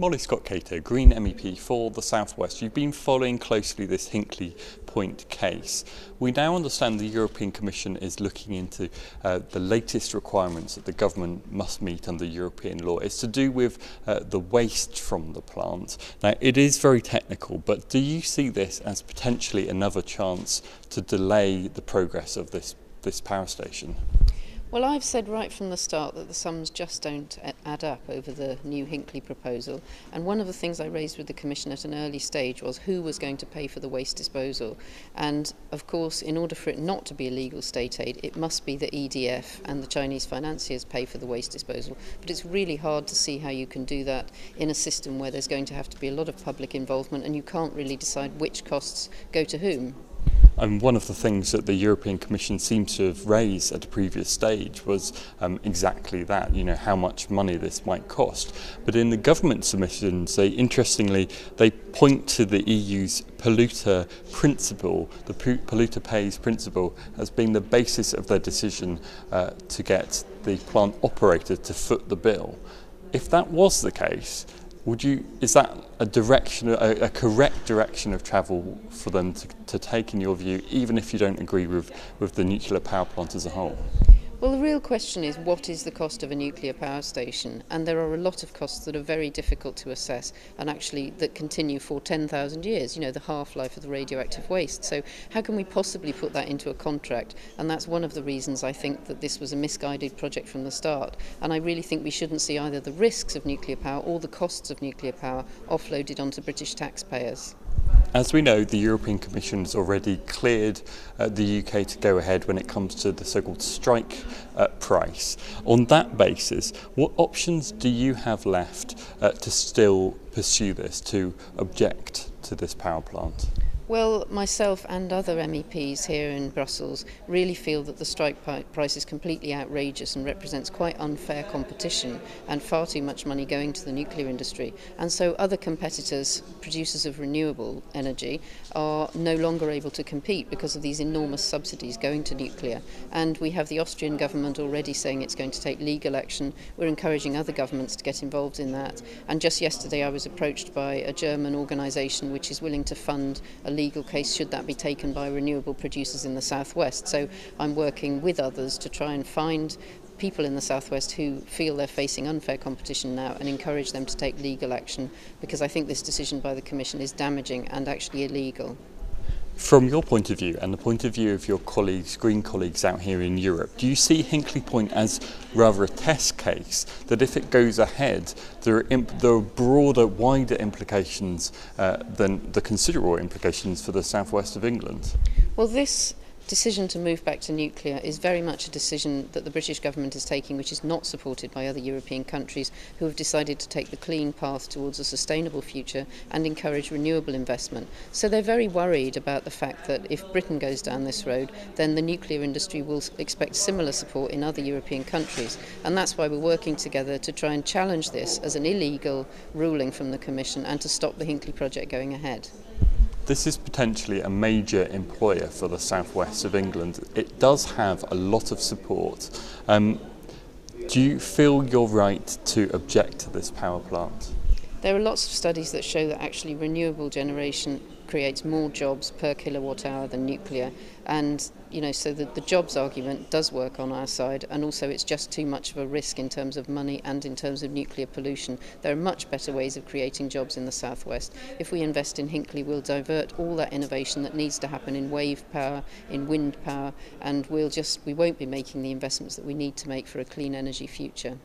Molly Scott Cato, Green MEP for the South West. You've been following closely this Hinkley Point case. We now understand the European Commission is looking into the latest requirements that the government must meet under European law. It's to do with the waste from the plant. Now, it is very technical, but do you see this as potentially another chance to delay the progress of this power station? Well, I've said right from the start that the sums just don't add up over the new Hinkley proposal, and one of the things I raised with the Commission at an early stage was who was going to pay for the waste disposal. And of course, in order for it not to be illegal state aid, it must be the EDF and the Chinese financiers pay for the waste disposal. But it's really hard to see how you can do that in a system where there's going to have to be a lot of public involvement and you can't really decide which costs go to whom. And one of the things that the European Commission seems to have raised at a previous stage was exactly that, how much money this might cost. But in the government submissions, interestingly, they point to the EU's polluter principle, the polluter pays principle, as being the basis of their decision to get the plant operator to foot the bill. If that was the case, is that a correct direction of travel for them to take, in your view, even if you don't agree with the nuclear power plant as a whole? Well, the real question is, what is the cost of a nuclear power station? And there are a lot of costs that are very difficult to assess and actually that continue for 10,000 years, the half-life of the radioactive waste. So how can we possibly put that into a contract? And that's one of the reasons I think that this was a misguided project from the start. And I really think we shouldn't see either the risks of nuclear power or the costs of nuclear power offloaded onto British taxpayers. As we know, the European Commission has already cleared the UK to go ahead when it comes to the so-called strike price. On that basis, what options do you have left to still pursue this, to object to this power plant? Well, myself and other MEPs here in Brussels really feel that the strike price is completely outrageous and represents quite unfair competition and far too much money going to the nuclear industry. And so other competitors, producers of renewable energy, are no longer able to compete because of these enormous subsidies going to nuclear. And we have the Austrian government already saying it's going to take legal action. We're encouraging other governments to get involved in that. And just yesterday I was approached by a German organisation which is willing to fund a legal case should that be taken by renewable producers in the southwest. So I'm working with others to try and find people in the southwest who feel they're facing unfair competition now and encourage them to take legal action, because I think this decision by the Commission is damaging and actually illegal. From your point of view and the point of view of your colleagues, Green colleagues out here in Europe, do you see Hinkley Point as rather a test case, that if it goes ahead, there are broader, wider implications than the considerable implications for the southwest of England? Well, this decision to move back to nuclear is very much a decision that the British government is taking, which is not supported by other European countries who have decided to take the clean path towards a sustainable future and encourage renewable investment. So they're very worried about the fact that if Britain goes down this road, then the nuclear industry will expect similar support in other European countries. And that's why we're working together to try and challenge this as an illegal ruling from the Commission and to stop the Hinkley project going ahead. This is potentially a major employer for the southwest of England. It does have a lot of support. Do you feel you're right to object to this power plant? There are lots of studies that show that actually renewable generation creates more jobs per kilowatt hour than nuclear, and so the jobs argument does work on our side, and also it's just too much of a risk in terms of money and in terms of nuclear pollution. There are much better ways of creating jobs in the southwest. If we invest in Hinkley, we'll divert all that innovation that needs to happen in wave power, in wind power, and we won't be making the investments that we need to make for a clean energy future.